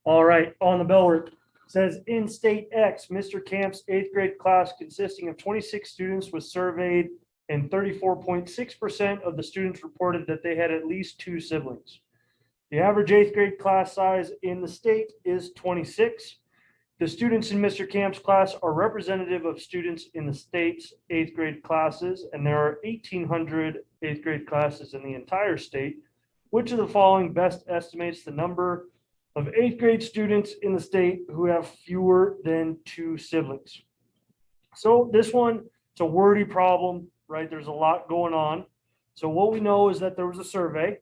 All right, on the bell work. Says in state X, Mr. Camp's eighth grade class consisting of 26 students was surveyed and 34.6% of the students reported that they had at least two siblings. The average eighth grade class size in the state is 26. The students in Mr. Camp's class are representative of students in the state's eighth grade classes, and there are 1,800 eighth grade classes in the entire state. Which of the following best estimates the number of eighth grade students in the state who have fewer than two siblings? So this one, it's a wordy problem, right? There's a lot going on. So what we know is that there was a survey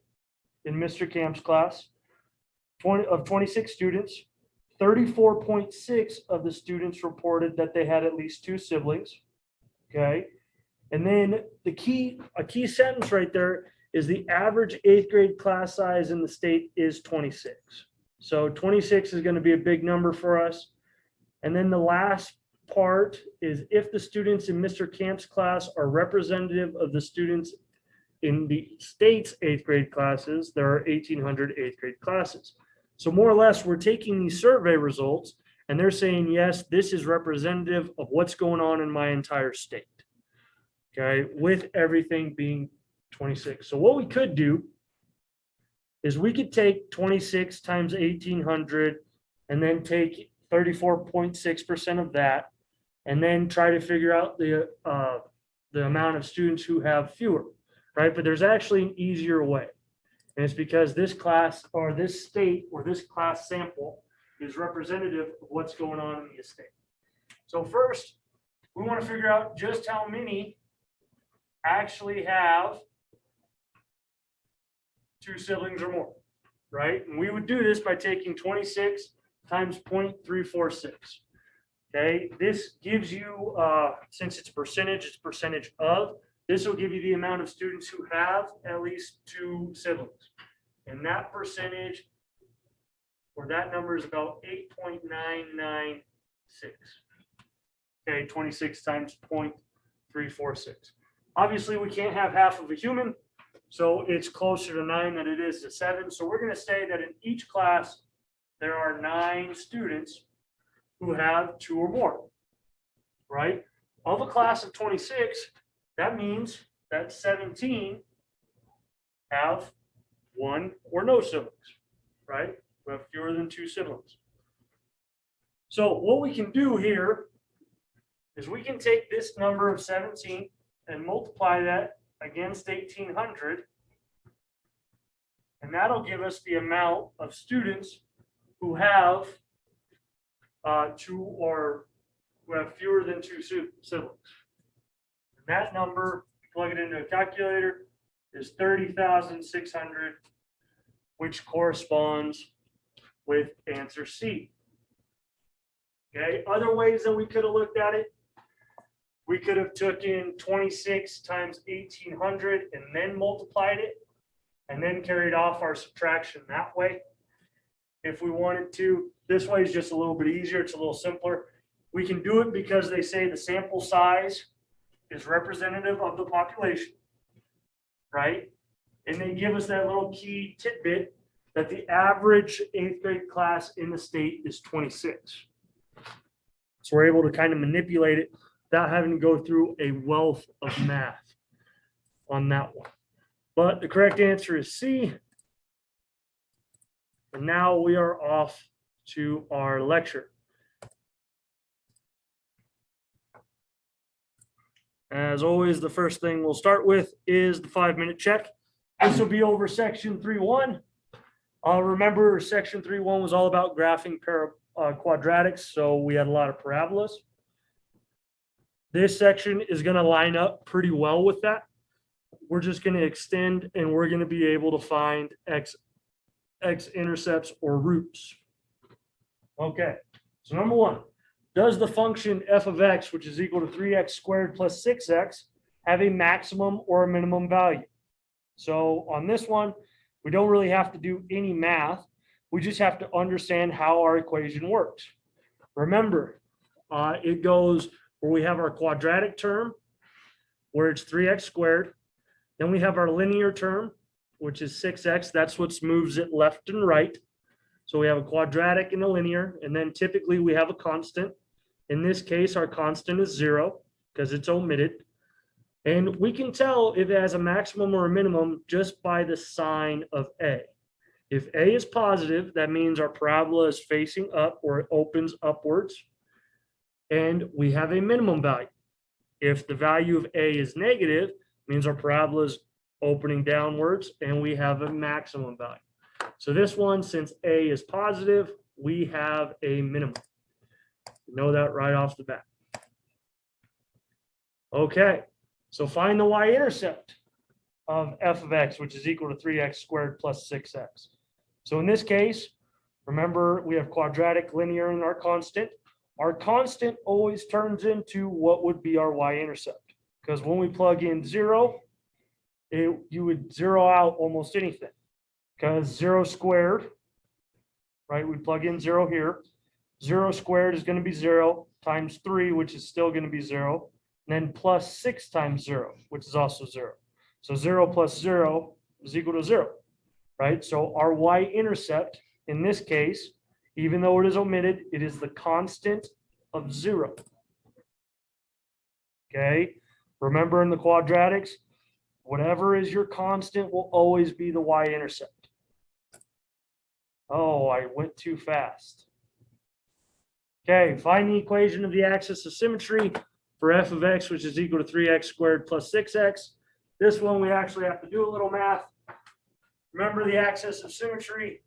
in Mr. Camp's class of 26 students. 34.6 of the students reported that they had at least two siblings. Okay. And then a key sentence right there is the average eighth grade class size in the state is 26. So 26 is going to be a big number for us. And then the last part is if the students in Mr. Camp's class are representative of the students in the state's eighth grade classes, there are 1,800 eighth grade classes. So more or less, we're taking these survey results and they're saying, yes, this is representative of what's going on in my entire state. Okay, with everything being 26. So what we could do is we could take 26 times 1,800 and then take 34.6% of that and then try to figure out the amount of students who have fewer, right? But there's actually an easier way. And it's because this class or this state or this class sample is representative of what's going on in the state. So first, we want to figure out just how many actually have two siblings or more, right? And we would do this by taking 26 times 0.346. Okay, this gives you, since it's percentage of, this will give you the amount of students who have at least two siblings. And that percentage, or that number is about 8.996. Okay, 26 times 0.346. Obviously, we can't have half of a human, so it's closer to 9 than it is to 7. So we're going to say that in each class, there are 9 students who have 2 or more, right? Of a class of 26, that means that 17 have 1 or no siblings, right? We have fewer than 2 siblings. So what we can do here is we can take this number of 17 and multiply that against 1,800, and that'll give us the amount of students who have 2 or who have fewer than 2 siblings. That number, plug it into a calculator, is 30,600, which corresponds with answer C. Okay, other ways that we could have looked at it, we could have taken 26 times 1,800 and then multiplied it and then carried off our subtraction that way. If we wanted to, this way is just a little bit easier, it's a little simpler. We can do it because they say the sample size is representative of the population, right? And they give us that little key tidbit that the average 8th grade class in the state is 26. So we're able to kind of manipulate it without having to go through a wealth of math on that one. But the correct answer is C. And now we are off to our lecture. As always, the first thing we'll start with is the 5-minute check. This will be over section 3.1. Remember, section 3.1 was all about graphing quadratics, so we had a lot of parabolas. This section is going to line up pretty well with that. We're just going to extend, and we're going to be able to find x-intercepts or roots. Okay, so number one. Does the function f of x, which is equal to 3x squared plus 6x, have a maximum or a minimum value? So on this one, we don't really have to do any math. We just have to understand how our equation works. Remember, it goes where we have our quadratic term, where it's 3x squared. Then we have our linear term, which is 6x. That's what moves it left and right. So we have a quadratic and a linear, and then typically we have a constant. In this case, our constant is 0 because it's omitted. And we can tell if it has a maximum or a minimum just by the sign of A. If A is positive, that means our parabola is facing up or it opens upwards, and we have a minimum value. If the value of A is negative, it means our parabola is opening downwards and we have a maximum value. So this one, since A is positive, we have a minimum. You know that right off the bat. Okay, so find the y-intercept of f of x, which is equal to 3x squared plus 6x. So in this case, remember we have quadratic, linear, and our constant. Our constant always turns into what would be our y-intercept. Because when we plug in 0, you would zero out almost anything. Because 0 squared, right, we plug in 0 here. 0 squared is going to be 0 times 3, which is still going to be 0. And then plus 6 times 0, which is also 0. So 0 plus 0 is equal to 0, right? So our y-intercept, in this case, even though it is omitted, it is the constant of 0. Okay? Remember in the quadratics, whatever is your constant will always be the y-intercept. Oh, I went too fast. Okay, find the equation of the axis of symmetry for f of x, which is equal to 3x squared plus 6x. This one, we actually have to do a little math. Remember the axis of symmetry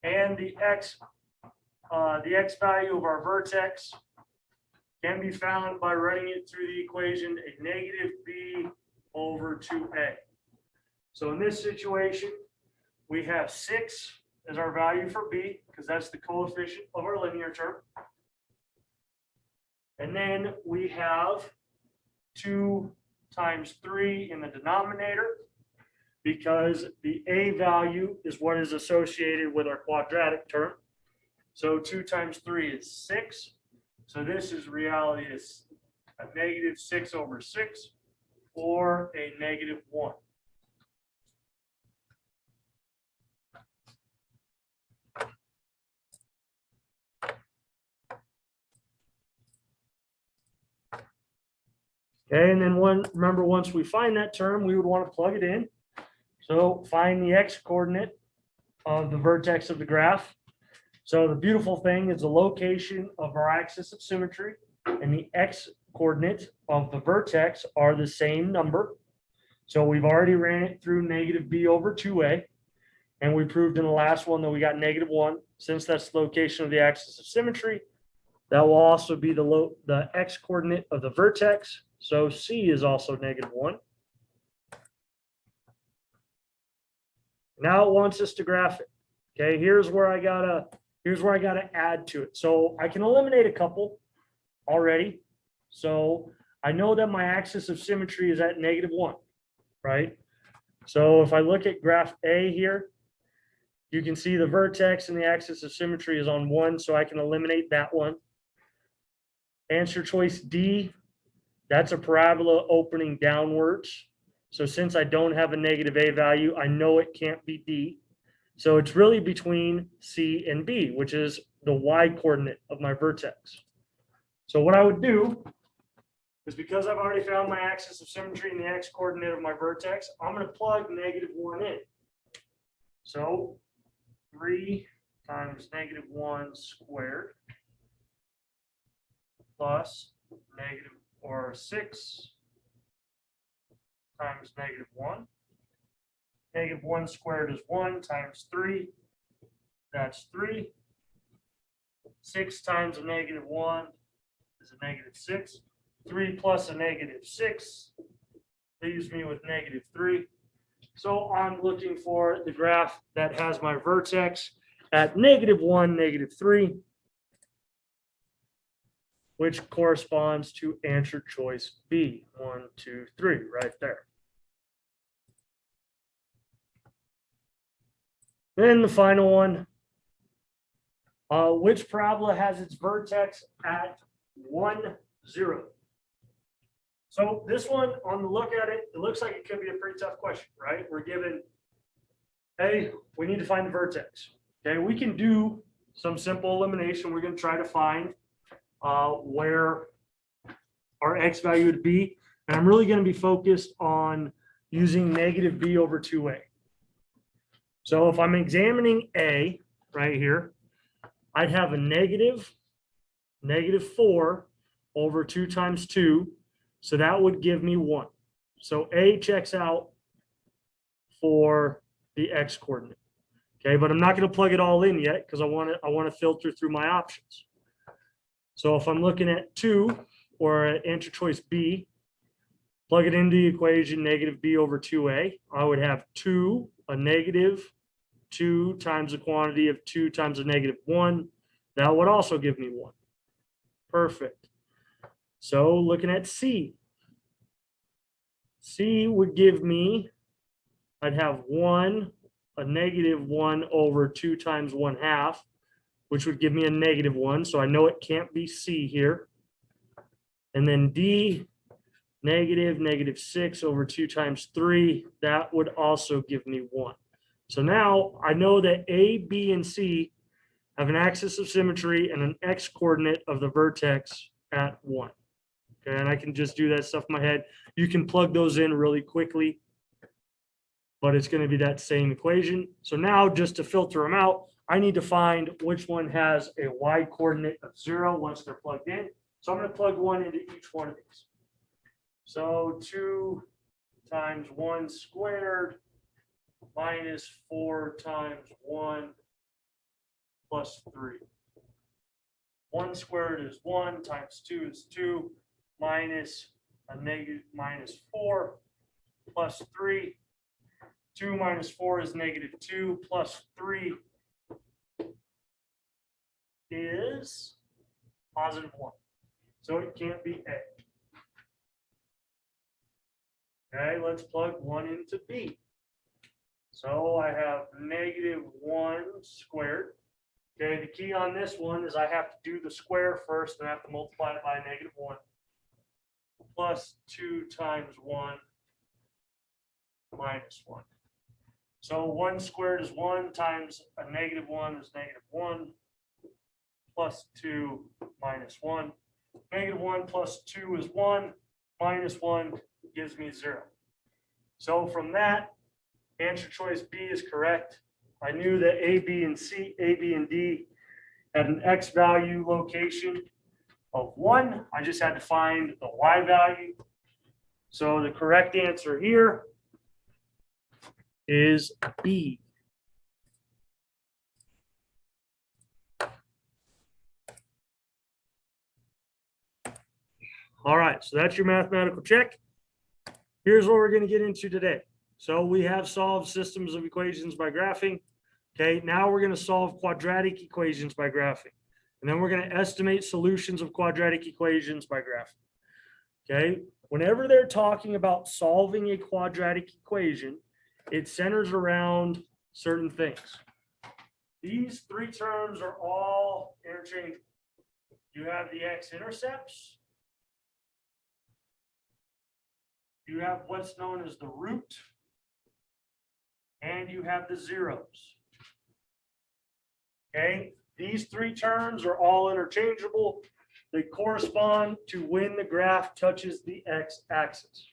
and the x value of our vertex can be found by running it through the equation a negative b over 2a. So in this situation, we have 6 as our value for b, because that's the coefficient of our linear term. And then we have 2 times 3 in the denominator, because the a value is what is associated with our quadratic term. So 2 times 3 is 6. So this is reality is a negative 6 over 6 or a negative 1. Okay, and then remember, once we find that term, we would want to plug it in. So find the x-coordinate of the vertex of the graph. So the beautiful thing is the location of our axis of symmetry and the x-coordinate of the vertex are the same number. So we've already ran it through negative b over 2a. And we proved in the last one that we got negative 1. Since that's the location of the axis of symmetry, that will also be the x-coordinate of the vertex. So C is also negative 1. Now it wants us to graph it. Okay, here's where I gotta add to it. So I can eliminate a couple already. So I know that my axis of symmetry is at negative 1, right? So if I look at graph A here, you can see the vertex and the axis of symmetry is on 1, so I can eliminate that one. Answer choice D, that's a parabola opening downwards. So since I don't have a negative a value, I know it can't be D. So it's really between C and B, which is the y coordinate of my vertex. So what I would do is, because I've already found my axis of symmetry and the x coordinate of my vertex, I'm going to plug negative 1 in. So 3 times negative 1 squared plus negative or 6 times negative 1. Negative 1 squared is 1 times 3. That's 3. 6 times a negative 1 is a negative 6. 3 plus a negative 6 leaves me with negative 3. So I'm looking for the graph that has my vertex at negative 1, negative 3, which corresponds to answer choice B, 1, 2, 3, right there. Then the final one, which parabola has its vertex at 1, 0? So this one, on the look at it, it looks like it could be a pretty tough question, right? We're given, hey, we need to find the vertex. Okay, we can do some simple elimination. We're going to try to find where our x value would be. And I'm really going to be focused on using negative b over 2a. So if I'm examining a right here, I'd have a negative 4 over 2 times 2. So that would give me 1. So a checks out for the x coordinate. Okay, but I'm not going to plug it all in yet because I want to filter through my options. So if I'm looking at 2 or answer choice B, plug it into the equation negative b over 2a, I would have 2, a negative 2 times the quantity of 2 times a negative 1. That would also give me 1. Perfect. So looking at C. C would give me, I'd have 1, a negative 1 over 2 times 1/2, which would give me a negative 1. So I know it can't be C here. And then D, negative 6 over 2 times 3. That would also give me 1. So now I know that A, B, and C have an axis of symmetry and an x coordinate of the vertex at 1. Okay, and I can just do that stuff in my head. You can plug those in really quickly, but it's going to be that same equation. So now just to filter them out, I need to find which one has a y coordinate of 0 once they're plugged in. So I'm going to plug 1 into each one of these. So 2 times 1 squared minus 4 times 1 plus 3. 1 squared is 1 times 2 is 2 minus a negative minus 4 plus 3. 2 minus 4 is negative 2 plus 3 is positive 1. So it can't be A. Okay, let's plug 1 into B. So I have negative 1 squared. Okay, the key on this one is I have to do the square first and I have to multiply it by negative 1 plus 2 times 1 minus 1. So 1 squared is 1 times a negative 1 is negative 1 plus 2 minus 1. Negative 1 plus 2 is 1 minus 1 gives me 0. So from that, answer choice B is correct. I knew that A, B, and C, A, B, and D had an x value location of 1. I just had to find the y value. So the correct answer here is B. All right, so that's your mathematical check. Here's what we're going to get into today. So we have solved systems of equations by graphing. Okay, now we're going to solve quadratic equations by graphing. And then we're going to estimate solutions of quadratic equations by graphing. Okay, whenever they're talking about solving a quadratic equation, it centers around certain things. These three terms are all interchangeable. You have the x-intercepts. You have what's known as the root. And you have the zeros. Okay, these three terms are all interchangeable. They correspond to when the graph touches the x-axis.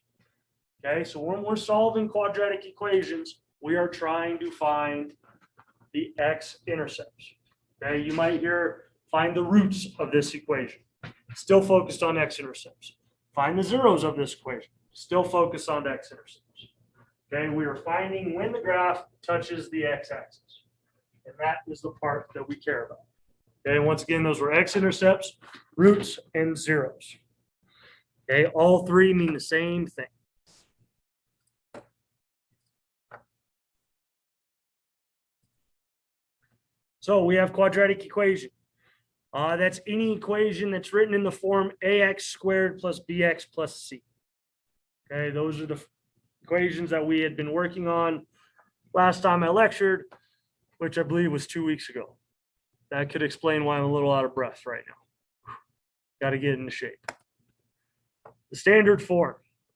Okay, so when we're solving quadratic equations, we are trying to find the x-intercepts. Okay, you might hear find the roots of this equation. Still focused on x-intercepts. Find the zeros of this equation. Still focused on x-intercepts. Okay, we are finding when the graph touches the x-axis. And that is the part that we care about. Okay, once again, those were x-intercepts, roots, and zeros. Okay, all three mean the same thing. So we have quadratic equation. That's any equation that's written in the form ax squared plus bx plus c. Okay, those are the equations that we had been working on last time I lectured, which I believe was 2 weeks ago. That could explain why I'm a little out of breath right now. Got to get into shape. The standard form,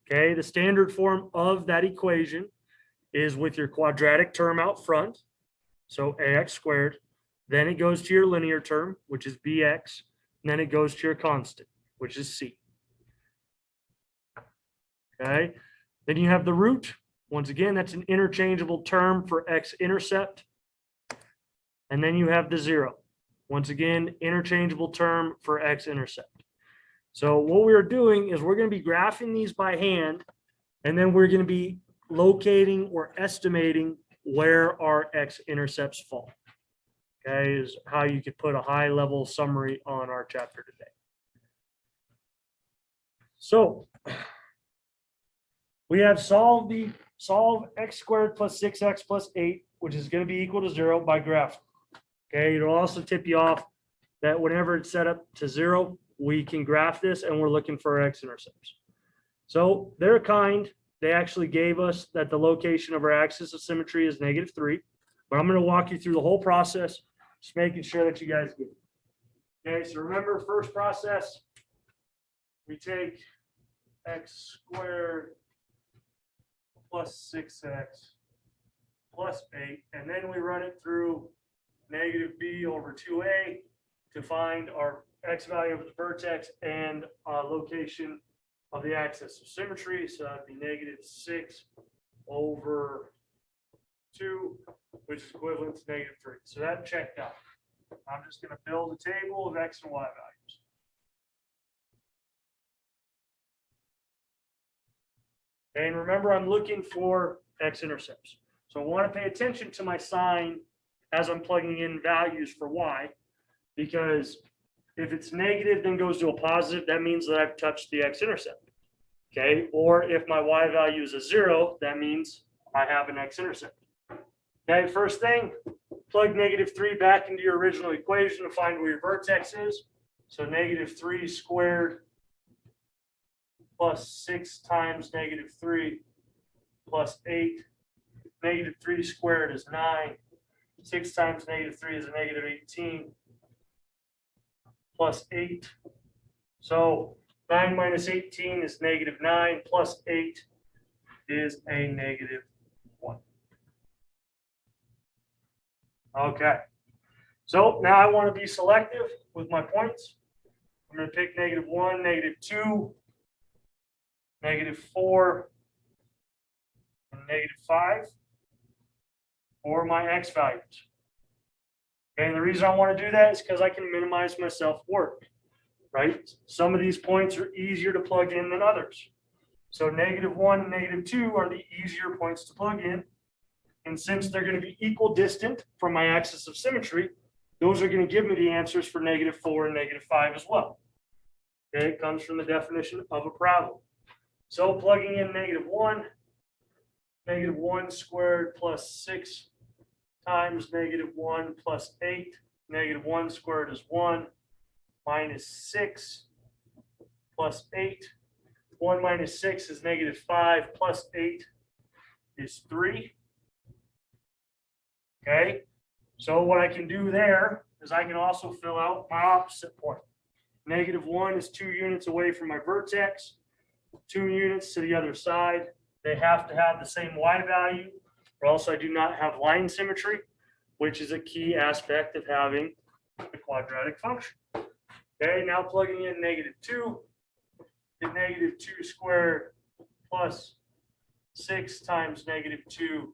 okay, the standard form of that equation is with your quadratic term out front, so ax squared, Then it goes to your linear term, which is bx, and then it goes to your constant, which is c. Okay, then you have the root. Once again, that's an interchangeable term for x-intercept. And then you have the 0. Once again, interchangeable term for x-intercept. So what we're doing is we're going to be graphing these by hand, and then we're going to be locating or estimating where our x-intercepts fall. Okay, is how you could put a high-level summary on our chapter today. So we have solve x squared plus 6x plus 8, which is going to be equal to 0 by graph. Okay, it'll also tip you off that whenever it's set up to 0, we can graph this and we're looking for our x-intercepts. So they're kind. They actually gave us that the location of our axis of symmetry is -3, but I'm going to walk you through the whole process, just making sure that you guys get it. Okay, so remember, first process, we take x squared plus 6x plus 8, and then we run it through -b over 2a to find our x value of the vertex and location of the axis of symmetry. So that'd be -6 over 2, which is equivalent to -3. So that checked out. I'm just going to build a table of x and y values. And remember, I'm looking for x-intercepts. So I want to pay attention to my sign as I'm plugging in values for y, because if it's negative then goes to a positive, that means that I've touched the x-intercept. Okay, or if my y value is a 0, that means I have an x-intercept. Okay, first thing, plug -3 back into your original equation to find where your vertex is. So -3 squared plus 6 times -3 plus 8. -3 squared is 9. 6 times -3 is a -18 plus 8. So 9 minus 18 is -9 plus 8 is a -1. Okay. So now I want to be selective with my points. I'm going to pick -1, -2, -4, and -5 for my x values. Okay, and the reason I want to do that is because I can minimize my self-work, right? Some of these points are easier to plug in than others. So -1 and -2 are the easier points to plug in. And since they're going to be equal distant from my axis of symmetry, those are going to give me the answers for -4 and -5 as well. Okay, it comes from the definition of a parabola. So plugging in -1, -1 squared plus 6 times -1 plus 8. -1 squared is 1 minus 6 plus 8. 1 minus 6 is -5 plus 8 is 3. Okay, so what I can do there is I can also fill out my opposite point. -1 is 2 units away from my vertex, 2 units to the other side. They have to have the same y value, or else I do not have line symmetry, which is a key aspect of having the quadratic function. Okay, now plugging in -2, get -2 squared plus 6 times -2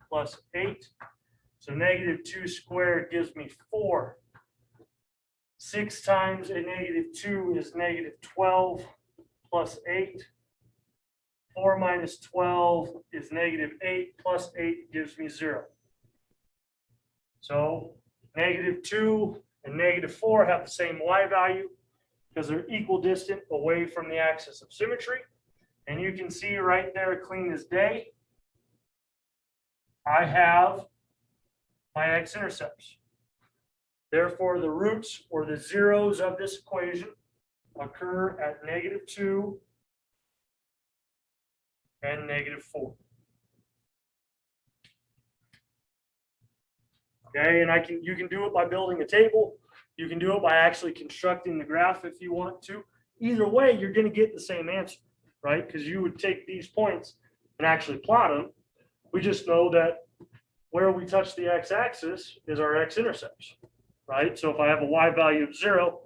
plus 8. So -2 squared gives me 4. 6 times a -2 is -12 plus 8. 4 minus 12 is -8 plus 8 gives me 0. So -2 and -4 have the same y value because they're equal distant away from the axis of symmetry. And you can see right there, clean as day, I have my x-intercepts. Therefore, the roots or the zeros of this equation occur at -2 and -4. Okay, and you can do it by building a table. You can do it by actually constructing the graph if you want to. Either way, you're going to get the same answer, right? Because you would take these points and actually plot them. We just know that where we touch the x-axis is our x-intercepts, right? So if I have a y value of 0,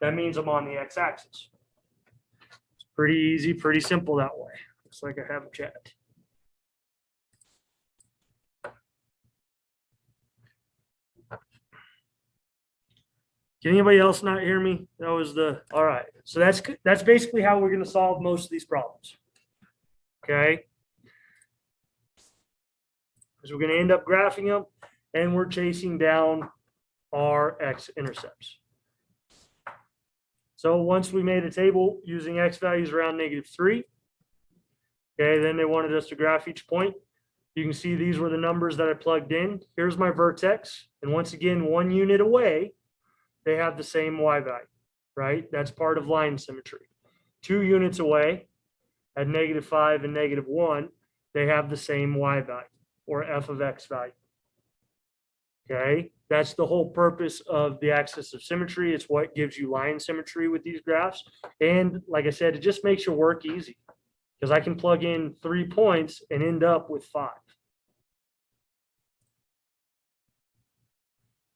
that means I'm on the x-axis. It's pretty easy, pretty simple that way. Looks like I have a chat. Can anybody else not hear me? That was the, all right. So that's basically how we're going to solve most of these problems. Okay. Because we're going to end up graphing them and we're chasing down our x-intercepts. So once we made a table using x values around -3, okay, then they wanted us to graph each point. You can see these were the numbers that I plugged in. Here's my vertex. And once again, 1 unit away, they have the same y value, right? That's part of line symmetry. 2 units away at -5 and -1, they have the same y value or f of x value. Okay, that's the whole purpose of the axis of symmetry. It's what gives you line symmetry with these graphs. And like I said, it just makes your work easy because I can plug in 3 points and end up with 5.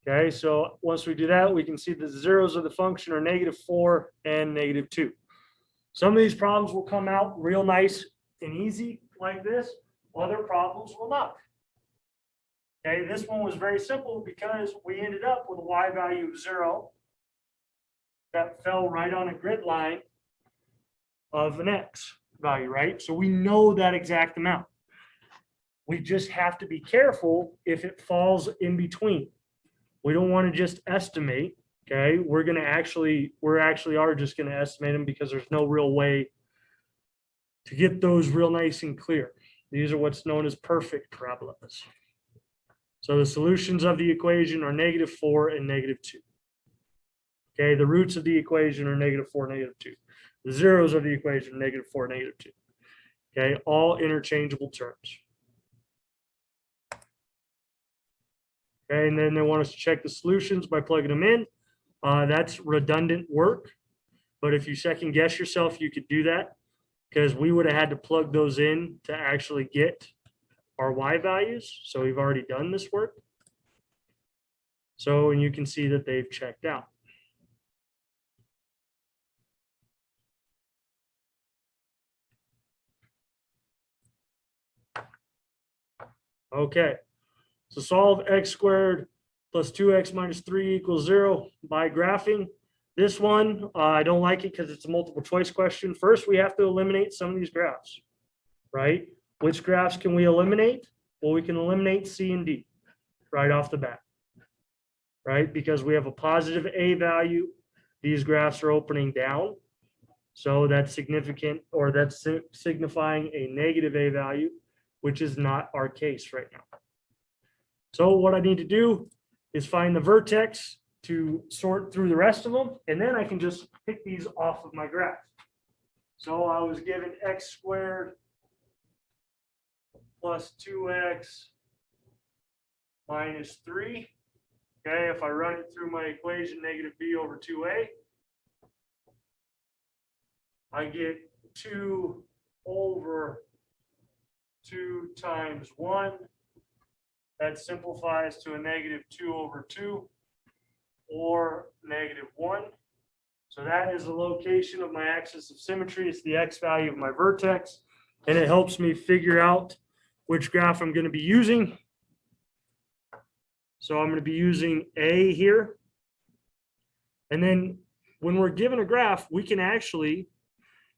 Okay, so once we do that, we can see the zeros of the function are -4 and -2. Some of these problems will come out real nice and easy like this. Other problems will not. Okay, this one was very simple because we ended up with a y value of 0 that fell right on a grid line of an x value, right? So we know that exact amount. We just have to be careful if it falls in between. We don't want to just estimate, okay? We're actually are just going to estimate them because there's no real way to get those real nice and clear. These are what's known as perfect parabolas. So the solutions of the equation are -4 and -2. Okay, the roots of the equation are -4, -2. The zeros of the equation are -4, -2. Okay, all interchangeable terms. Okay, and then they want us to check the solutions by plugging them in. That's redundant work, but if you second guess yourself, you could do that because we would have had to plug those in to actually get our y values. So we've already done this work. So, and you can see that they've checked out. Okay, so solve x squared plus 2x minus 3 equals 0 by graphing. This one, I don't like it because it's a multiple choice question. First, we have to eliminate some of these graphs, right? Which graphs can we eliminate? Well, we can eliminate C and D right off the bat, right? Because we have a positive A value. These graphs are opening down. So that's significant, or that's signifying a negative A value, which is not our case right now. So what I need to do is find the vertex to sort through the rest of them, and then I can just pick these off of my graph. So I was given x squared plus 2x minus 3. Okay, if I run it through my equation, negative b over 2a, I get 2 over 2 times 1. That simplifies to a negative 2 over 2 or negative 1. So that is the location of my axis of symmetry. It's the x value of my vertex, and it helps me figure out which graph I'm going to be using. So I'm going to be using A here. And then when we're given a graph, we can actually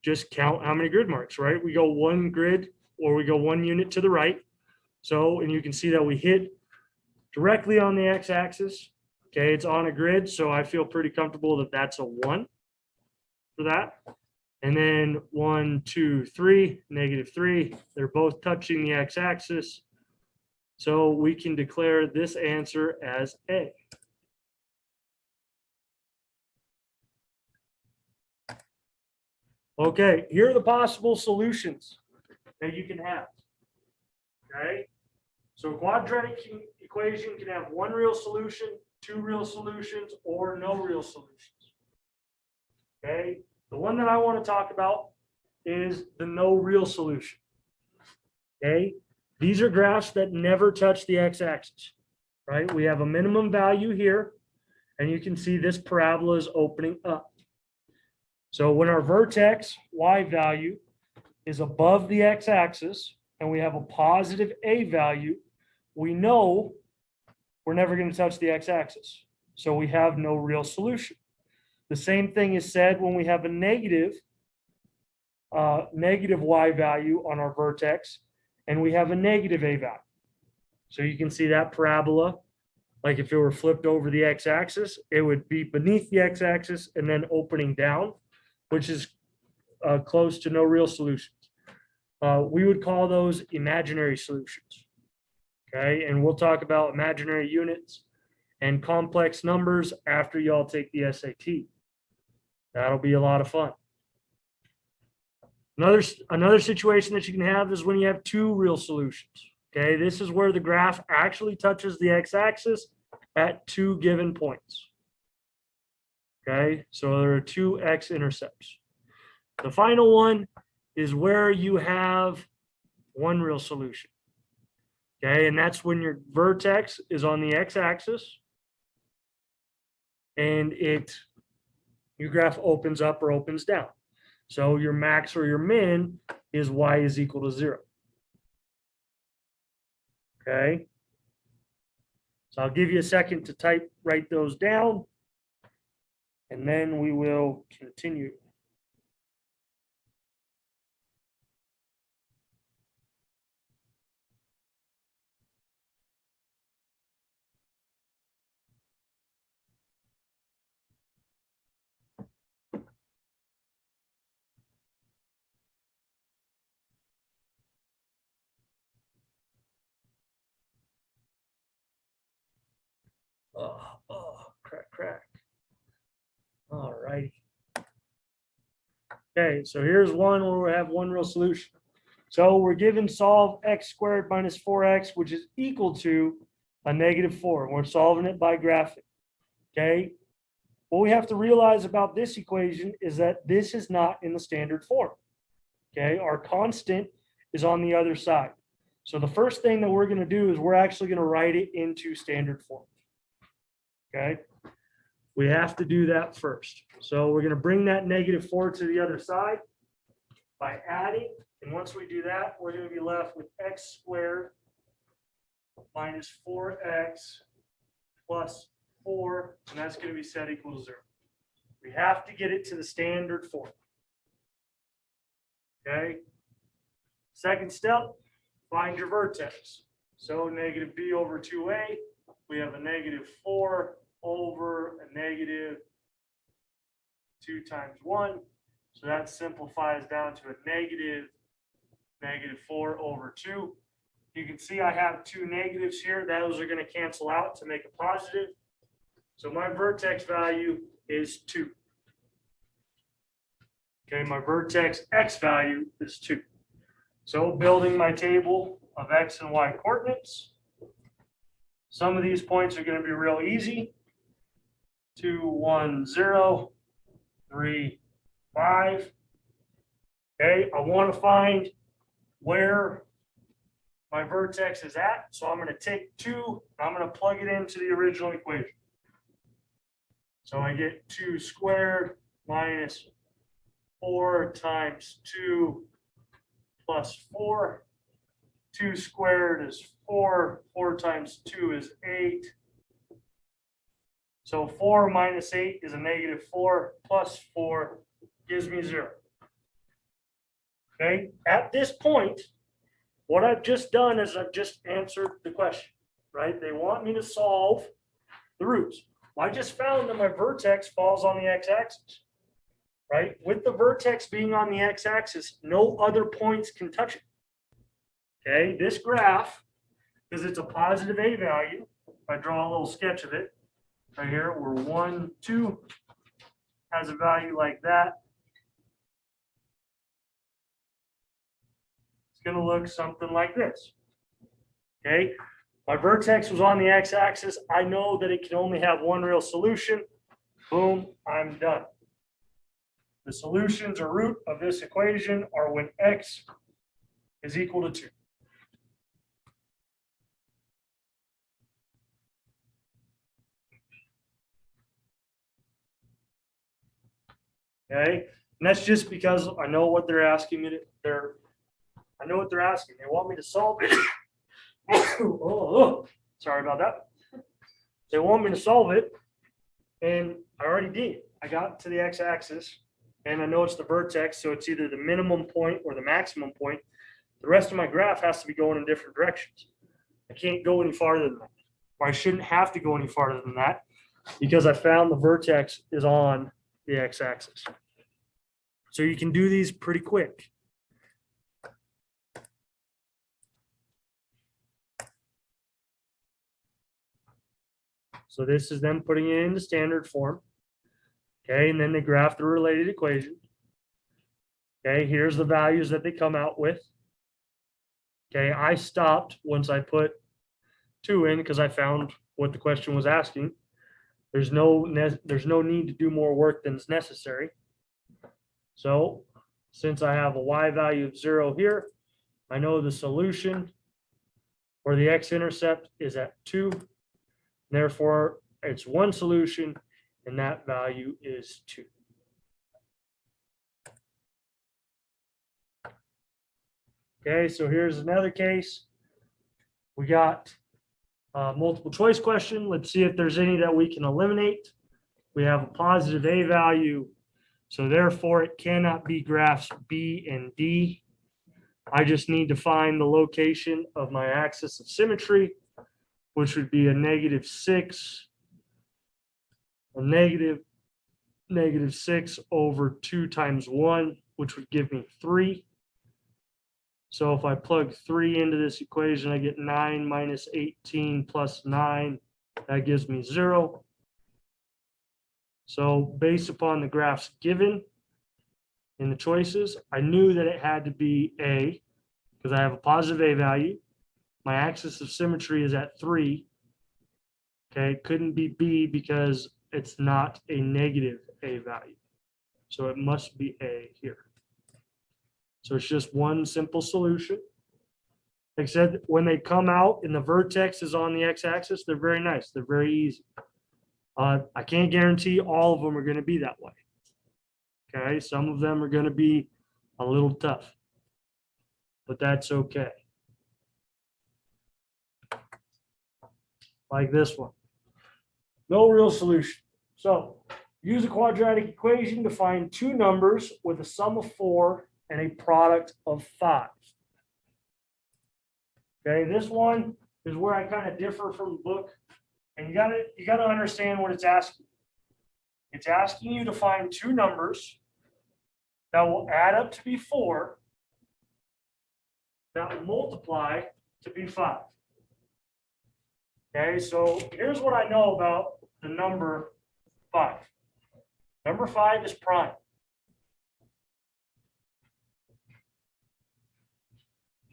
just count how many grid marks, right? We go 1 grid, or we go 1 unit to the right. So, and you can see that we hit directly on the x-axis. Okay, it's on a grid, so I feel pretty comfortable that that's a 1 for that. And then 1, 2, 3, negative 3. They're both touching the x-axis. So we can declare this answer as A. Okay, here are the possible solutions that you can have. Okay, so a quadratic equation can have 1 real solution, 2 real solutions, or no real solutions. Okay, the one that I want to talk about is the no real solution. Okay, These are graphs that never touch the x-axis, right? We have a minimum value here, and you can see this parabola is opening up. So when our vertex y value is above the x-axis and we have a positive a value, we know we're never going to touch the x-axis. So we have no real solution. The same thing is said when we have a negative y value on our vertex and we have a negative a value. So you can see that parabola, like if it were flipped over the x-axis, it would be beneath the x-axis and then opening down, which is close to no real solutions. We would call those imaginary solutions. Okay, and we'll talk about imaginary units and complex numbers after y'all take the SAT. That'll be a lot of fun. Another situation that you can have is when you have two real solutions. Okay, this is where the graph actually touches the x-axis at two given points. Okay, so there are two x-intercepts. The final one is where you have one real solution. Okay, and that's when your vertex is on the x-axis and your graph opens up or opens down. So your max or your min is y is equal to 0. Okay, so I'll give you a second to write those down, and then we will continue. Crack. All righty. Okay, so here's one where we have one real solution. So we're given solve x squared minus 4x, which is equal to a -4. We're solving it by graphing. Okay, what we have to realize about this equation is that this is not in the standard form. Okay, our constant is on the other side. So the first thing that we're going to do is we're actually going to write it into standard form. Okay, we have to do that first. So we're going to bring that -4 to the other side by adding. And once we do that, we're going to be left with x squared minus 4x plus 4, and that's going to be set equal to 0. We have to get it to the standard form. Okay. Second step, find your vertex. So negative b over 2a, we have a -4 over a -2 times 1. So that simplifies down to a -4 over 2. You can see I have two negatives here. Those are going to cancel out to make a positive. So my vertex value is 2. Okay, my vertex x value is 2. So building my table of x and y coordinates. Some of these points are going to be real easy. 2, 1, 0, 3, 5. Okay, I want to find where my vertex is at. So I'm going to take 2, I'm going to plug it into the original equation. So I get 2 squared minus 4 times 2 plus 4. 2 squared is 4. 4 times 2 is 8. So 4 minus 8 is a -4 plus 4 gives me 0. Okay, at this point, what I've just done is I've just answered the question, right? They want me to solve the roots. Well, I just found that my vertex falls on the x-axis, right? With the vertex being on the x-axis, no other points can touch it. Okay, this graph, because it's a positive a value, if I draw a little sketch of it, right here, where 1, 2 has a value like that. It's going to look something like this. Okay, my vertex was on the x-axis. I know that it can only have one real solution. Boom, I'm done. The solutions or root of this equation are when x is equal to 2. Okay, and that's just because I know what they're asking me to, I know what they're asking. They want me to solve it. Oh, sorry about that. They want me to solve it, and I already did. I got to the x-axis, and I know it's the vertex, so it's either the minimum point or the maximum point. The rest of my graph has to be going in different directions. I can't go any farther than that, or I shouldn't have to go any farther than that, because I found the vertex is on the x-axis. So you can do these pretty quick. So this is them putting it into standard form. Okay, and then they graph the related equation. Okay, here's the values that they come out with. Okay, I stopped once I put 2 in because I found what the question was asking. There's no need to do more work than is necessary. So since I have a y value of 0 here, I know the solution or the x-intercept is at 2. Therefore, it's one solution, and that value is 2. Okay, so here's another case. We got a multiple choice question. Let's see if there's any that we can eliminate. We have a positive a value, so therefore it cannot be graphs B and D. I just need to find the location of my axis of symmetry, which would be a -6, a -6 over 2 times 1, which would give me 3. So if I plug 3 into this equation, I get 9 minus 18 plus 9. That gives me 0. So based upon the graphs given in the choices, I knew that it had to be A because I have a positive A value. My axis of symmetry is at 3. Okay, it couldn't be B because it's not a negative A value. So it must be A here. So it's just one simple solution. Like I said, when they come out and the vertex is on the x-axis, they're very nice. They're very easy. I can't guarantee all of them are going to be that way. Okay, some of them are going to be a little tough, but that's okay. Like this one. No real solution. So use a quadratic equation to find 2 numbers with a sum of 4 and a product of 5. Okay, this one is where I kind of differ from the book, and you gotta understand what it's asking. It's asking you to find 2 numbers that will add up to be 4, that will multiply to be 5. Okay, so here's what I know about the number 5. Number 5 is prime.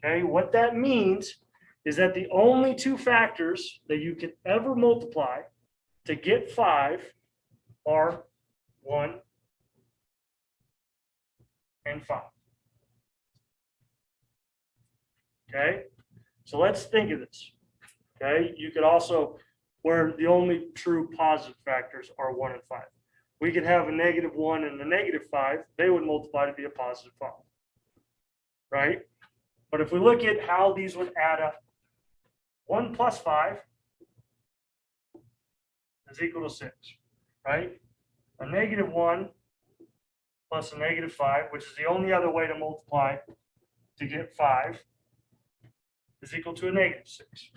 Okay, what that means is that the only 2 factors that you can ever multiply to get 5 are 1 and 5. Okay, so let's think of this. Okay, you could also, where the only true positive factors are 1 and 5. We could have a -1 and a -5. They would multiply to be a positive 5. Right? But if we look at how these would add up, 1 plus 5 is equal to 6. Right? A -1 plus a -5, which is the only other way to multiply to get 5, is equal to a -6.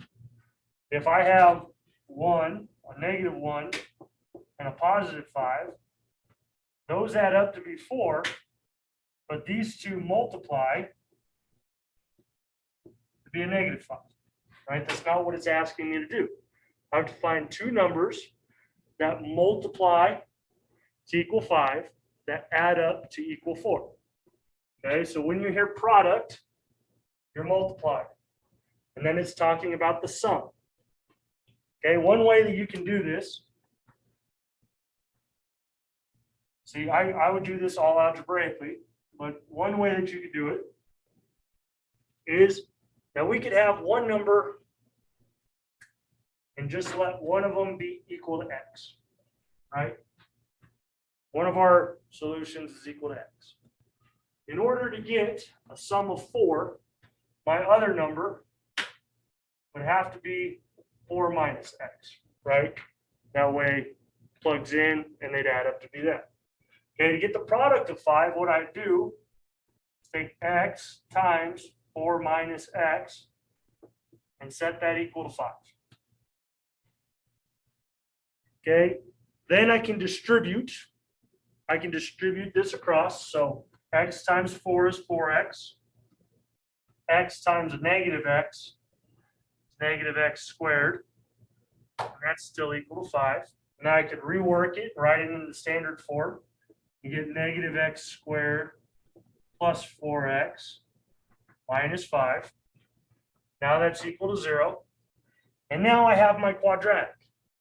If I have 1, a -1, and a positive 5, those add up to be 4, but these 2 multiply to be a -5, right? That's not what it's asking me to do. I have to find 2 numbers that multiply to equal 5, that add up to equal 4. Okay, so when you hear product, you're multiplying. And then it's talking about the sum. Okay, one way that you can do this, see, I would do this all algebraically, but one way that you could do it is that we could have one number and just let one of them be equal to x, right? one of our solutions is equal to x. In order to get a sum of 4, my other number would have to be 4 minus x, right? That way plugs in and they'd add up to be that. Okay, to get the product of 5, what I do is take x times 4 minus x and set that equal to 5. Okay, then I can distribute this across. So x times 4 is 4x. X times a negative x is negative x squared. And that's still equal to 5. Now I could rework it, write it in the standard form. You get negative x squared plus 4x minus 5. Now that's equal to 0. And now I have my quadratic,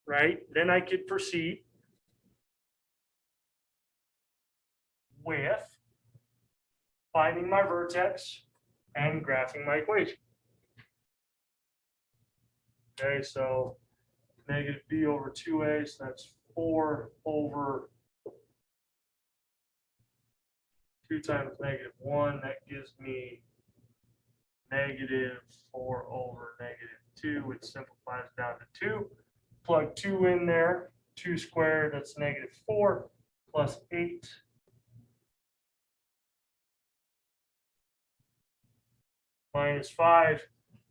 right? Then I could proceed with finding my vertex and graphing my equation. Okay, so negative b over 2a, so that's 4 over 2 times negative 1. That gives me negative 4 over negative 2, which simplifies down to 2. Plug 2 in there, 2 squared, that's negative 4, plus 8. Minus 5.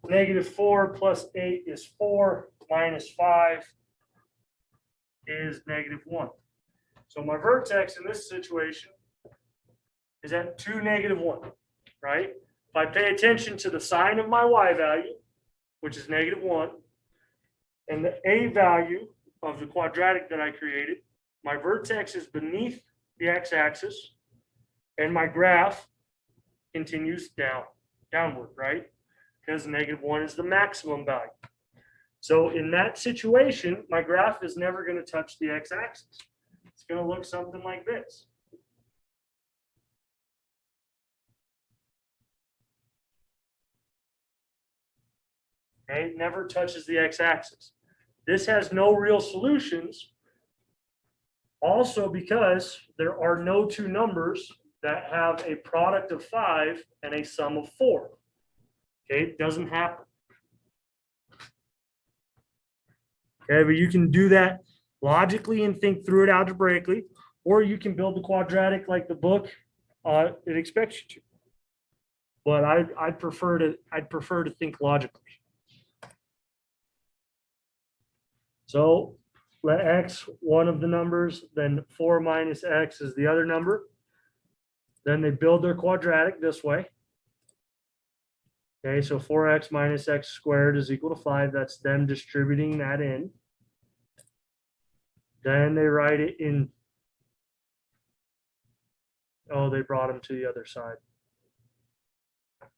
Negative 4 plus 8 is 4, minus 5 is negative 1. So my vertex in this situation is at 2, negative 1, right? If I pay attention to the sign of my y value, which is negative 1, and the a value of the quadratic that I created, my vertex is beneath the x-axis, and my graph continues downward, right? Because negative 1 is the maximum value. So in that situation, my graph is never going to touch the x-axis. It's going to look something like this. Okay, it never touches the x-axis. This has no real solutions, also because there are no two numbers that have a product of 5 and a sum of 4. Okay, it doesn't happen. Okay, but you can do that logically and think through it algebraically, or you can build the quadratic like the book it expects you to. But I'd prefer to think logically. So let x one of the numbers, then 4 minus x is the other number. Then they build their quadratic this way. Okay, so 4x minus x squared is equal to 5. That's them distributing that in. Then they write it in. Oh, they brought them to the other side.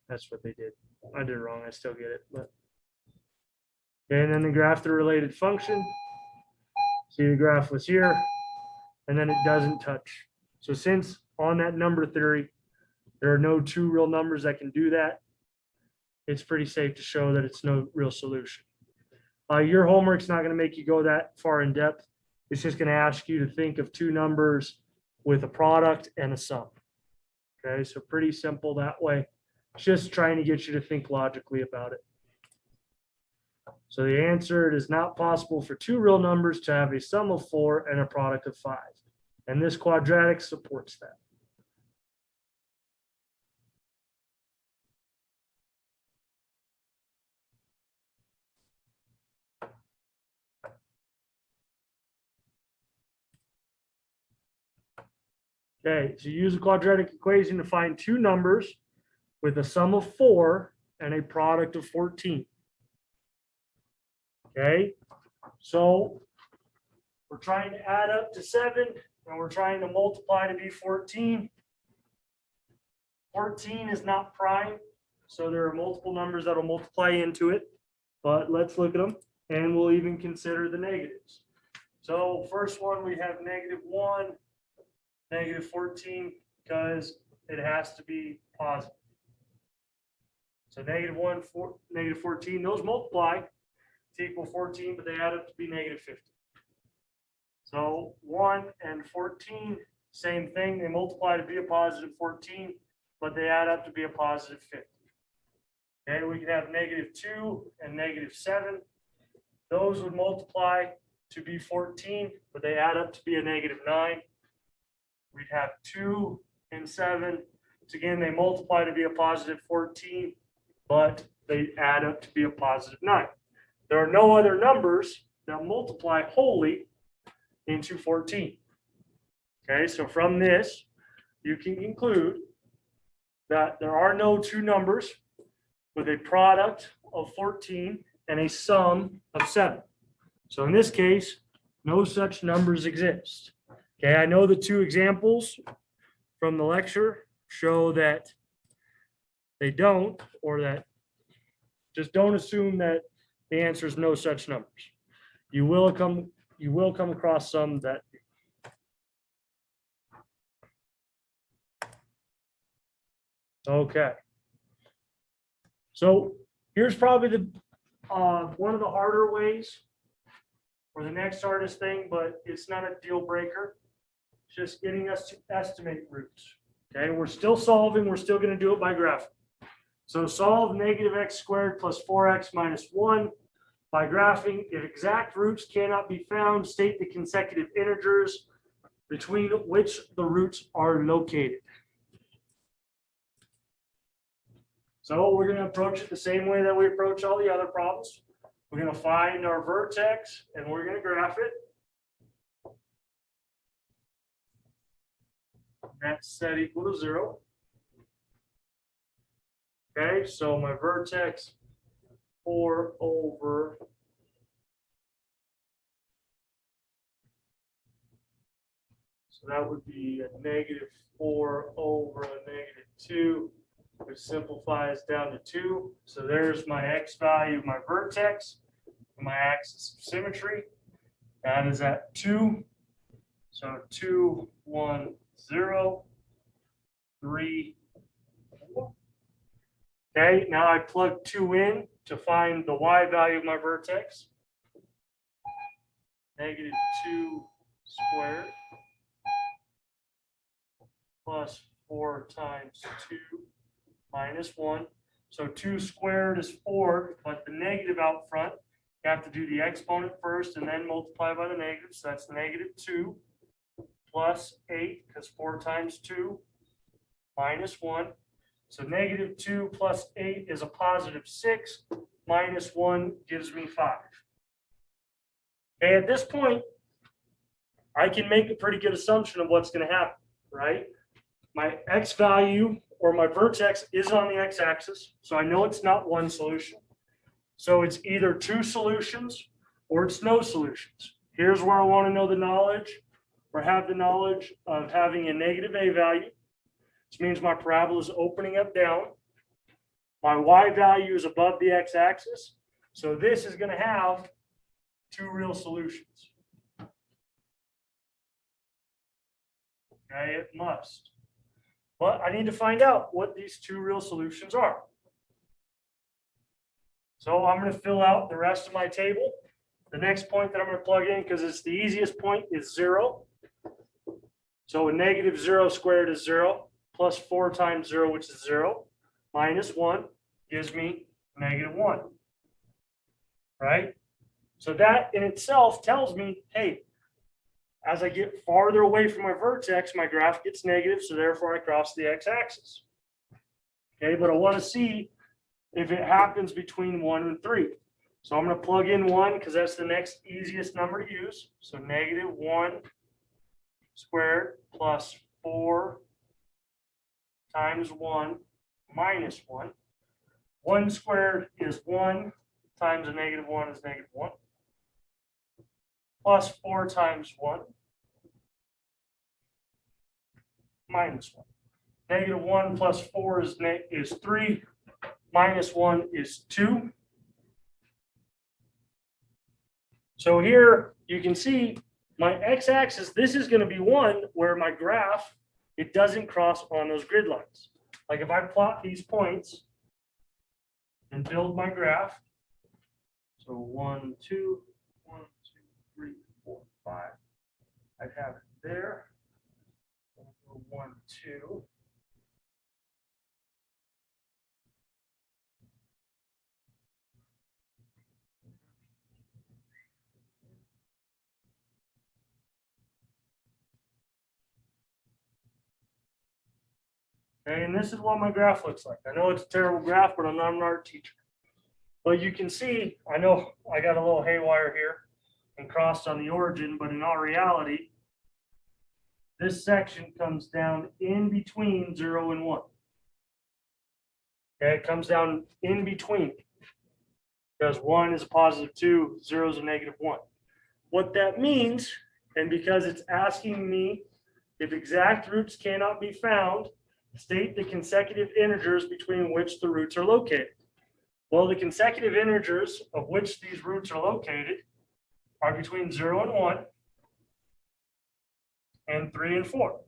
That's what they did. I did it wrong. I still get it. But okay, and then they graph the related function. See, the graph was here, and then it doesn't touch. So since on that number theory, there are no two real numbers that can do that, it's pretty safe to show that it's no real solution. Your homework's not going to make you go that far in depth. It's just going to ask you to think of two numbers with a product and a sum. Okay, so pretty simple that way. Just trying to get you to think logically about it. So the answer, it is not possible for two real numbers to have a sum of 4 and a product of 5. And this quadratic supports that. Okay, so use a quadratic equation to find two numbers with a sum of 4 and a product of 14. Okay, so we're trying to add up to 7 and we're trying to multiply to be 14. 14 is not prime, so there are multiple numbers that will multiply into it, but let's look at them and we'll even consider the negatives. So first one, we have negative 1, negative 14, because it has to be positive. So negative 1, negative 14, those multiply to equal 14, but they add up to be negative 50. So 1 and 14 Same thing, they multiply to be a positive 14, but they add up to be a positive 50. Okay, we can have -2 and -7. Those would multiply to be 14, but they add up to be a -9. We'd have 2 and 7. So again, they multiply to be a positive 14, but they add up to be a positive 9. There are no other numbers that multiply wholly into 14. Okay, so from this, you can conclude that there are no two numbers with a product of 14 and a sum of 7. So in this case, no such numbers exist. Okay, I know the two examples from the lecture show that they don't, or that just don't assume that the answer is no such numbers. You will come across some that do. Okay. So here's probably the one of the harder ways, or the next hardest thing, but it's not a deal breaker. It's just getting us to estimate roots. Okay, we're still solving, we're still going to do it by graphing. So solve -x squared plus 4x minus 1 by graphing. If exact roots cannot be found, state the consecutive integers between which the roots are located. So we're going to approach it the same way that we approach all the other problems. We're going to find our vertex and we're going to graph it. That's set equal to 0. Okay, so my vertex 4 over so that would be a -4 over a -2, which simplifies down to 2. So there's my x value of my vertex, my axis of symmetry. That is at 2. So 2, 1, 0, 3, 4. Okay, now I plug 2 in to find the y value of my vertex. -2 squared plus 4 times 2 minus 1. So 2 squared is 4, but the negative out front, you have to do the exponent first and then multiply by the negative. So that's -2 plus 8, because 4 times 2 minus 1. So -2 plus 8 is a positive 6, minus 1 gives me 5. Okay, at this point, I can make a pretty good assumption of what's going to happen, right? My x value or my vertex is on the x-axis, so I know it's not one solution. So it's either two solutions or it's no solutions. Here's where I want to know the knowledge, or have the knowledge of having a negative a value, which means my parabola is opening up down. My y value is above the x-axis, so this is going to have two real solutions. Okay, it must. But I need to find out what these two real solutions are. So I'm going to fill out the rest of my table. The next point that I'm going to plug in, because it's the easiest point, is 0. So a -0 squared is 0, plus 4 times 0, which is 0, minus 1 gives me -1. Right? So that in itself tells me, hey, as I get farther away from my vertex, my graph gets negative, so therefore I cross the x-axis. Okay, but I want to see if it happens between 1 and 3. So I'm going to plug in 1 because that's the next easiest number to use. So -1 squared plus 4 times 1 minus 1. 1 squared is 1 times a -1 is -1. Plus 4 times 1 minus 1. -1 plus 4 is 3. Minus 1 is 2. So here you can see my x-axis, this is going to be 1 where my graph, it doesn't cross on those grid lines. Like if I plot these points and build my graph, so 1, 2, 1, 2, 3, 4, 5, I'd have it there, 1, 2. Okay, and this is what my graph looks like. I know it's a terrible graph, but I'm not an art teacher. But you can see, I know I got a little haywire here and crossed on the origin, but in all reality, this section comes down in between 0 and 1. Okay, it comes down in between because 1 is a positive 2, 0 is a negative 1. What that means, and because it's asking me if exact roots cannot be found, state the consecutive integers between which the roots are located. Well, the consecutive integers of which these roots are located are between 0 and 1 and 3 and 4.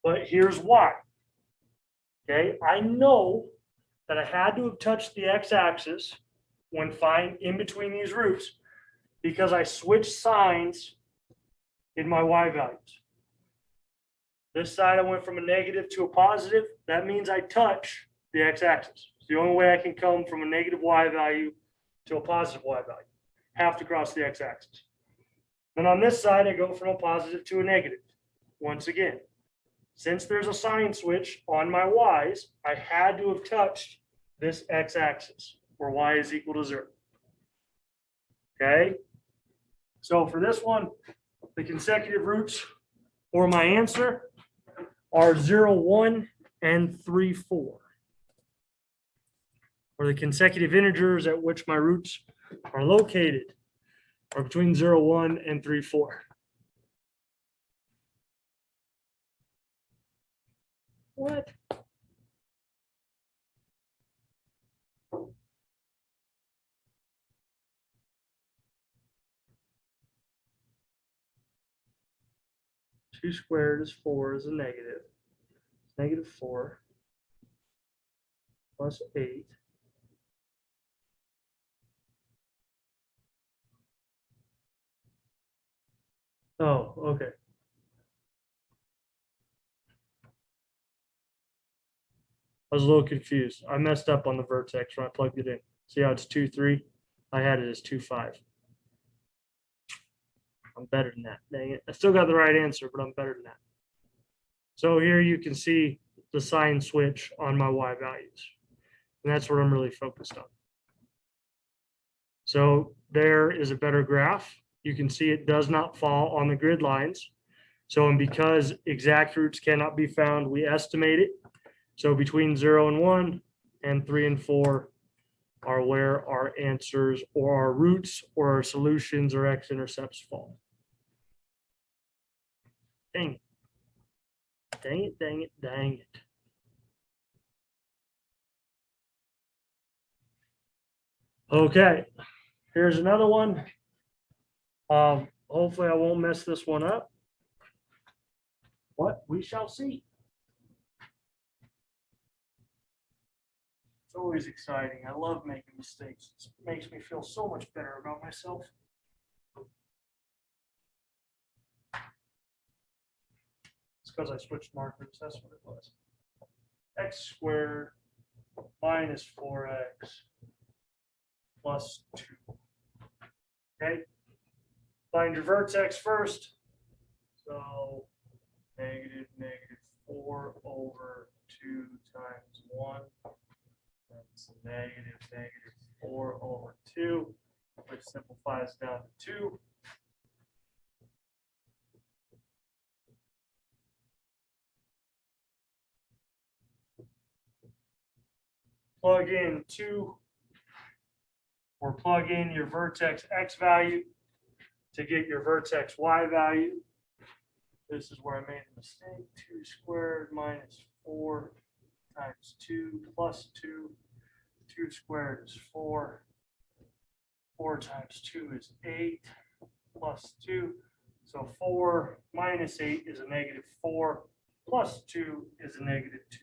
But here's why. Okay, I know that I had to have touched the x-axis when finding in between these roots because I switched signs in my y values. This side I went from a negative to a positive. That means I touch the x-axis. It's the only way I can come from a negative y value to a positive y value. Have to cross the x-axis. Then on this side, I go from a positive to a negative. Once again, since there's a sign switch on my y's, I had to have touched this x-axis where y is equal to 0. Okay? So for this one, the consecutive roots for my answer are 0, 1, and 3, 4. Or the consecutive integers at which my roots are located are between 0, 1, and 3, 4. What? Two squared is 4 is a negative. It's negative 4 plus 8. Oh, okay. I was a little confused. I messed up on the vertex when I plugged it in. See how it's 2, 3? I had it as 2, 5. I'm better than that. Dang it. I still got the right answer, but I'm better than that. So here you can see the sign switch on my y values. And that's what I'm really focused on. So there is a better graph. You can see it does not fall on the grid lines. So, and because exact roots cannot be found, we estimate it. So between 0 and 1 and 3 and 4 are where our answers or our roots or our solutions or x-intercepts fall. Dang it. Dang it, dang it, dang it. Okay, here's another one. Hopefully I won't mess this one up, but we shall see. It's always exciting. I love making mistakes. It makes me feel so much better about myself. It's because I switched markers. That's what it was. X squared minus 4x plus 2. Okay. Find your vertex first. So negative 4 over 2 times 1. That's negative 4 over 2, which simplifies down to 2. Plug in 2 or plug in your vertex x value to get your vertex y value. This is where I made a mistake. 2 squared minus 4 times 2 plus 2. 2 squared is 4. 4 times 2 is 8 plus 2. So 4 minus 8 is a negative 4 plus 2 is a negative 2.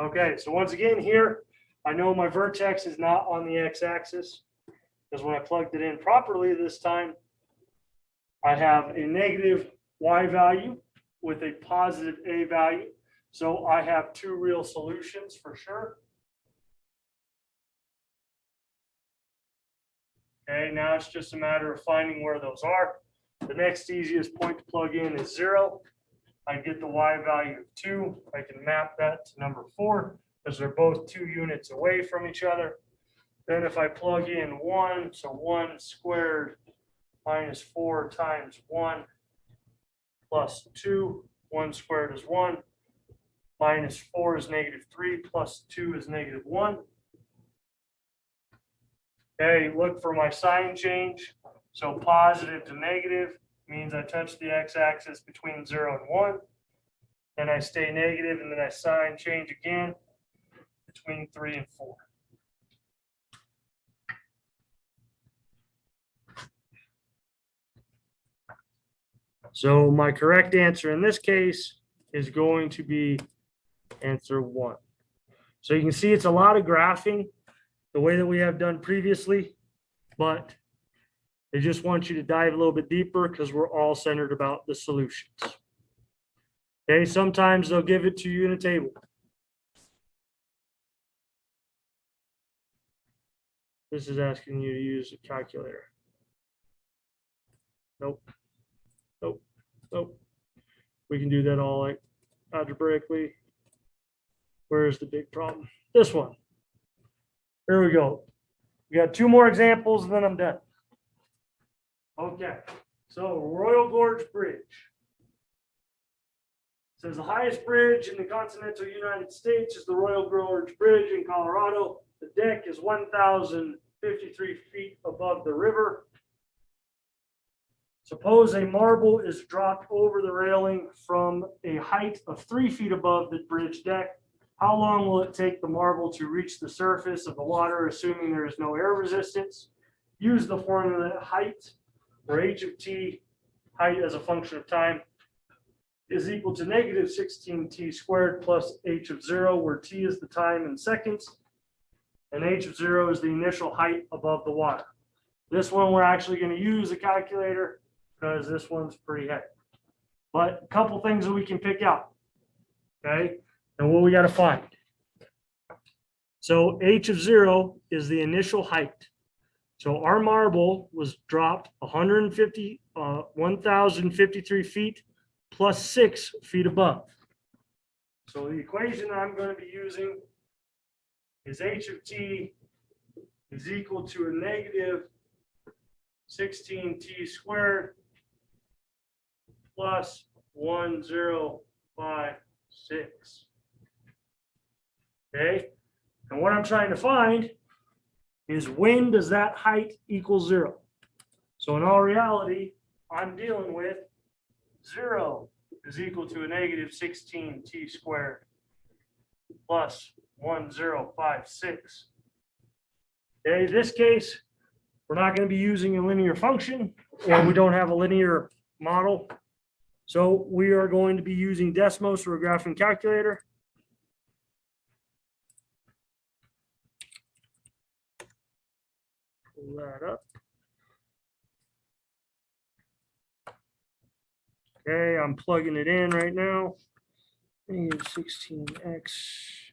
Okay, so once again here, I know my vertex is not on the x-axis because when I plugged it in properly this time, I have a negative y value with a positive a value. So I have two real solutions for sure. Okay, now it's just a matter of finding where those are. The next easiest point to plug in is 0. I get the y value of 2. I can map that to number 4 because they're both 2 units away from each other. Then if I plug in 1, so 1 squared minus 4 times 1 plus 2, 1 squared is 1, minus 4 is -3, plus 2 is -1. Okay, look for my sign change. So positive to negative means I touch the x-axis between 0 and 1. Then I stay negative, and then I sign change again between 3 and 4. So my correct answer in this case is going to be answer 1. So you can see it's a lot of graphing the way that we have done previously, but they just want you to dive a little bit deeper because we're all centered about the solutions. Okay, sometimes they'll give it to you in a table. This is asking you to use a calculator. Nope. Nope. Nope. We can do that all like algebraically. Where's the big problem? This one. Here we go. We got 2 more examples and then I'm done. Okay, so Royal Gorge Bridge. It says the highest bridge in the continental United States is the Royal Gorge Bridge in Colorado. The deck is 1,053 feet above the river. Suppose a marble is dropped over the railing from a height of 3 feet above the bridge deck. How long will it take the marble to reach the surface of the water, assuming there is no air resistance? Use the formula height, where h of t, height as a function of time, is equal to -16t squared plus h of 0, where t is the time in seconds, and h of 0 is the initial height above the water. This one we're actually going to use a calculator because this one's pretty heavy. But a couple things that we can pick out. Okay, and what we got to find. So h of 0 is the initial height. So our marble was dropped 1,053 feet plus 6 feet above. So the equation that I'm going to be using is h of t is equal to a -16t squared plus 1056. Okay, and what I'm trying to find is when does that height equal 0? So in all reality, I'm dealing with 0 is equal to a -16t squared plus 1056. Okay, in this case, we're not going to be using a linear function, and we don't have a linear model. So we are going to be using Desmos or a graphing calculator. Pull that up. Okay, I'm plugging it in right now. -16x.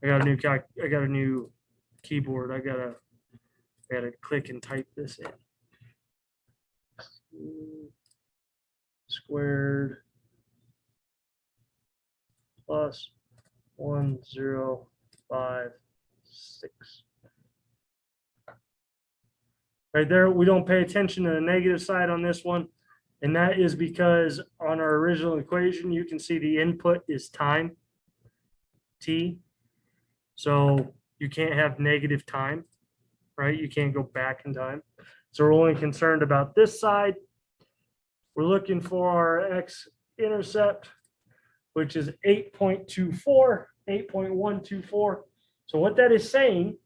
I got a new keyboard. I gotta click and type this in. Squared plus 1056. Right there, we don't pay attention to the negative side on this one. And that is because on our original equation, you can see the input is time, t. So you can't have negative time, right? You can't go back in time. So we're only concerned about this side. We're looking for our x-intercept, which is 8.124. So what that is saying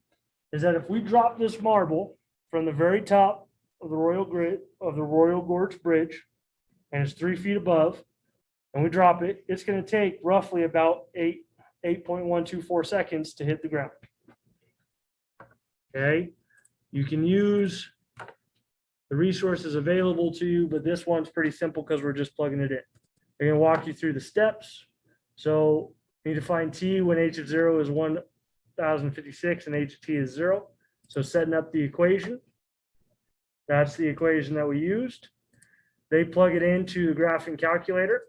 is that if we drop this marble from the very top of the Royal Gorge Bridge, and it's 3 feet above, and we drop it, it's going to take roughly about 8.124 seconds to hit the ground. Okay, you can use the resources available to you, but this one's pretty simple because we're just plugging it in. They're going to walk you through the steps. So you need to find t when h of 0 is 1056 and h of t is 0. So setting up the equation, that's the equation that we used. They plug it into the graphing calculator.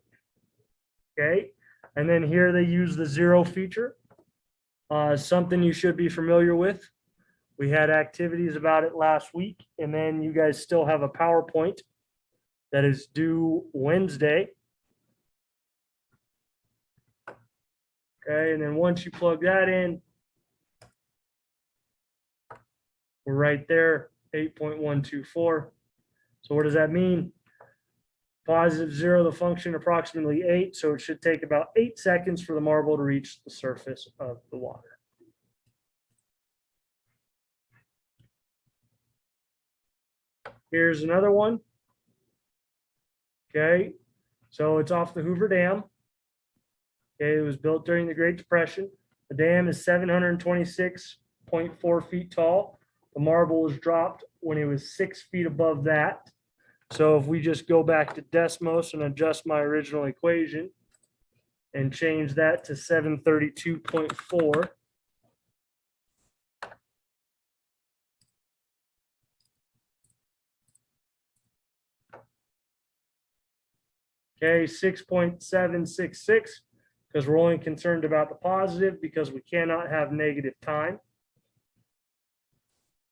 Okay. And then here they use the 0 feature, something you should be familiar with. We had activities about it last week, and then you guys still have a PowerPoint that is due Wednesday. Okay, and then once you plug that in, we're right there, 8.124. So what does that mean? Positive 0, the function approximately 8, so it should take about 8 seconds for the marble to reach the surface of the water. Here's another one. Okay, so it's off the Hoover Dam. Okay, it was built during the Great Depression. The dam is 726.4 feet tall. The marble was dropped when it was 6 feet above that. So if we just go back to Desmos and adjust my original equation and change that to 732.4. Okay, 6.766, because we're only concerned about the positive because we cannot have negative time.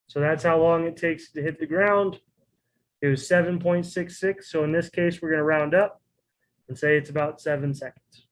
So that's how long it takes to hit the ground. It was 7.66. So in this case, we're going to round up and say it's about 7 seconds.